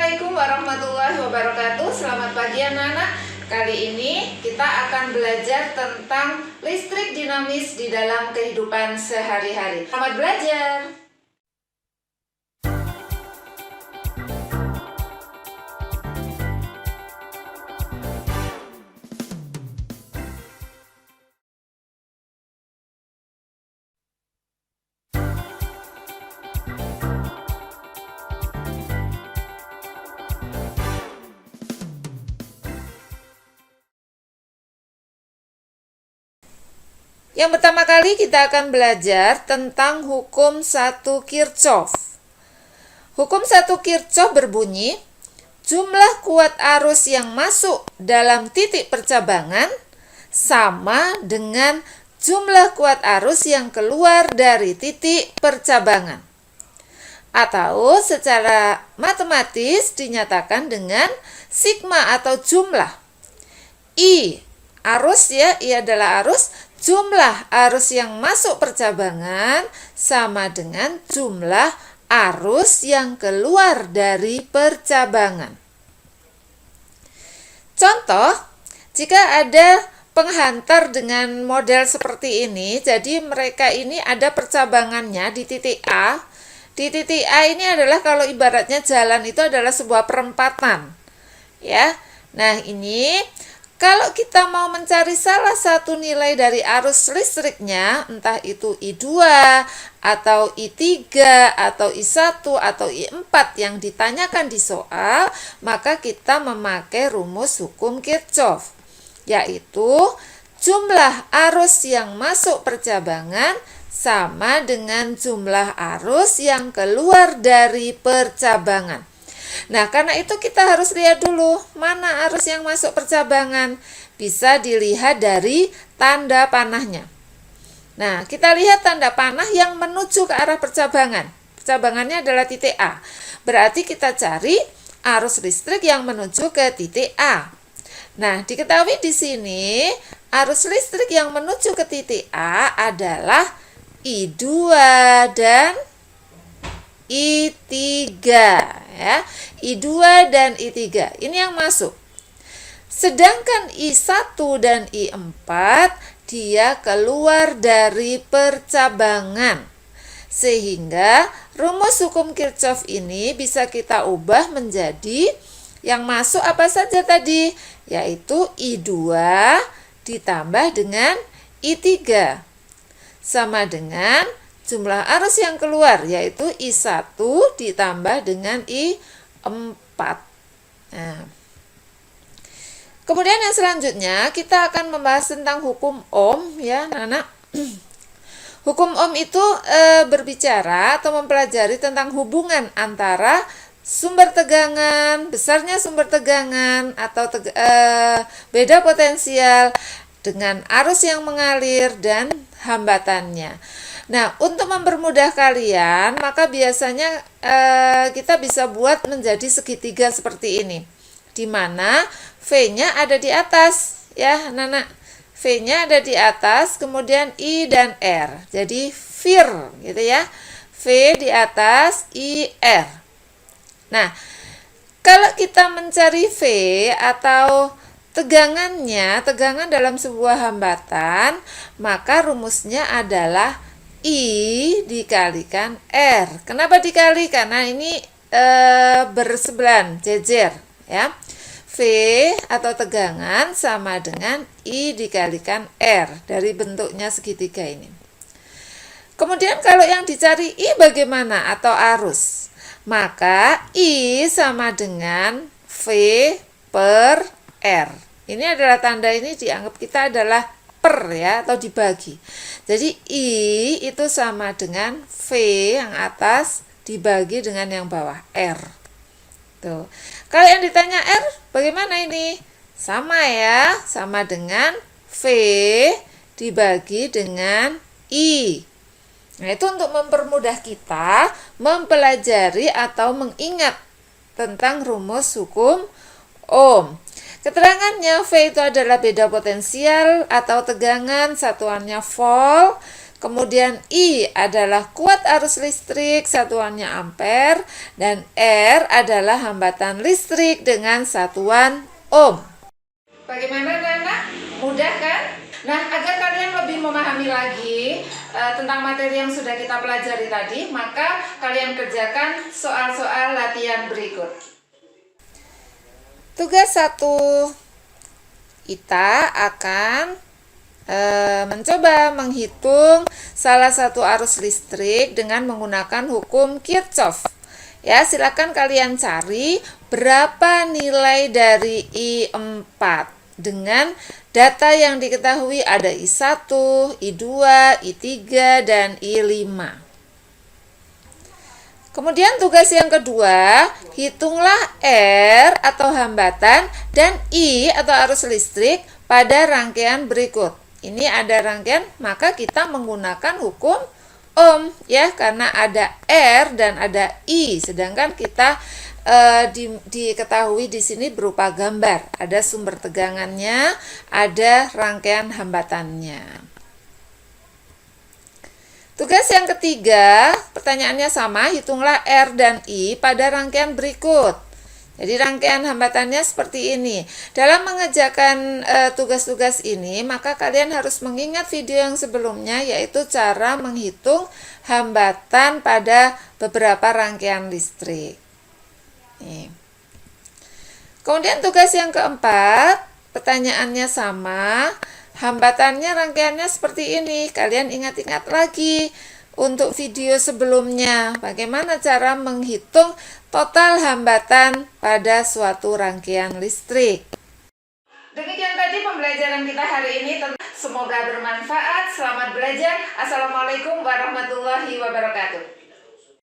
Assalamualaikum warahmatullahi wabarakatuh. Selamat pagi anak-anak. Kali ini kita akan belajar tentang listrik dinamis di dalam kehidupan sehari-hari. Selamat belajar. Yang pertama kali kita akan belajar tentang hukum 1 Kirchhoff. Hukum 1 Kirchhoff berbunyi, jumlah kuat arus yang masuk dalam titik percabangan sama dengan jumlah kuat arus yang keluar dari titik percabangan. Atau secara matematis dinyatakan dengan sigma atau jumlah. I arus ya, I adalah arus. Jumlah arus yang masuk percabangan sama dengan jumlah arus yang keluar dari percabangan. Contoh, jika ada penghantar dengan model seperti ini, jadi mereka ini ada percabangannya di titik A. Di titik A ini adalah kalau ibaratnya jalan itu adalah sebuah perempatan. Ya. Nah, ini kalau kita mau mencari salah satu nilai dari arus listriknya, entah itu I2 atau I3 atau I1 atau I4 yang ditanyakan di soal, maka kita memakai rumus hukum Kirchhoff, yaitu jumlah arus yang masuk percabangan sama dengan jumlah arus yang keluar dari percabangan. Nah, karena itu kita harus lihat dulu mana arus yang masuk percabangan. Bisa dilihat dari tanda panahnya. Nah, kita lihat tanda panah yang menuju ke arah percabangan. Percabangannya adalah titik A. Berarti kita cari arus listrik yang menuju ke titik A. Nah, diketahui di sini arus listrik yang menuju ke titik A adalah I2 dan I3 ya. I2 dan I3 ini yang masuk. Sedangkan I1 dan I4 dia keluar dari percabangan. Sehingga rumus hukum Kirchhoff ini bisa kita ubah menjadi yang masuk apa saja tadi, yaitu I2 ditambah dengan I3 sama dengan jumlah arus yang keluar, yaitu I1 ditambah dengan I4. Nah, kemudian yang selanjutnya kita akan membahas tentang hukum Ohm ya, anak-anak. Hukum Ohm itu berbicara atau mempelajari tentang hubungan antara sumber tegangan, besarnya sumber tegangan atau beda potensial dengan arus yang mengalir dan hambatannya. Nah, untuk mempermudah kalian, maka biasanya kita bisa buat menjadi segitiga seperti ini, di mana V-nya ada di atas, ya, anak-anak. V-nya ada di atas, kemudian I dan R. Jadi VIR, gitu ya. V di atas, I, R. Nah, kalau kita mencari V atau tegangannya, tegangan dalam sebuah hambatan, maka rumusnya adalah I dikalikan R. Kenapa dikali? Karena ini bersebelahan, jejer ya. V atau tegangan sama dengan I dikalikan R dari bentuknya segitiga ini. Kemudian kalau yang dicari I bagaimana atau arus? Maka I sama dengan V per R. Ini adalah tanda ini dianggap kita adalah per ya, atau dibagi. Jadi I itu sama dengan V yang atas dibagi dengan yang bawah R. Tuh. Kalau yang ditanya R bagaimana ini? Sama ya, sama dengan V dibagi dengan I. Nah, itu untuk mempermudah kita mempelajari atau mengingat tentang rumus hukum Ohm. Keterangannya V itu adalah beda potensial atau tegangan, satuannya volt. Kemudian I adalah kuat arus listrik, satuannya ampere, dan R adalah hambatan listrik dengan satuan ohm. Bagaimana Nana? Mudah kan? Nah, agar kalian lebih memahami lagi tentang materi yang sudah kita pelajari tadi, maka kalian kerjakan soal-soal latihan berikut. Tugas 1. Kita akan mencoba menghitung salah satu arus listrik dengan menggunakan hukum Kirchhoff. Ya, silakan kalian cari berapa nilai dari I4 dengan data yang diketahui ada I1, I2, I3, dan I5. Kemudian tugas yang kedua, hitunglah R atau hambatan dan I atau arus listrik pada rangkaian berikut. Ini ada rangkaian, maka kita menggunakan hukum ohm ya, karena ada R dan ada I, sedangkan kita diketahui di sini berupa gambar, ada sumber tegangannya, ada rangkaian hambatannya. Tugas yang ketiga, pertanyaannya sama, hitunglah R dan I pada rangkaian berikut. Jadi rangkaian hambatannya seperti ini. Dalam mengerjakan tugas-tugas ini, maka kalian harus mengingat video yang sebelumnya, yaitu cara menghitung hambatan pada beberapa rangkaian listrik. Nih. Kemudian tugas yang keempat, pertanyaannya sama, hambatannya rangkaiannya seperti ini. Kalian ingat-ingat lagi untuk video sebelumnya, bagaimana cara menghitung total hambatan pada suatu rangkaian listrik. Demikian tadi pembelajaran kita hari ini. Semoga bermanfaat. Selamat belajar. Assalamualaikum warahmatullahi wabarakatuh.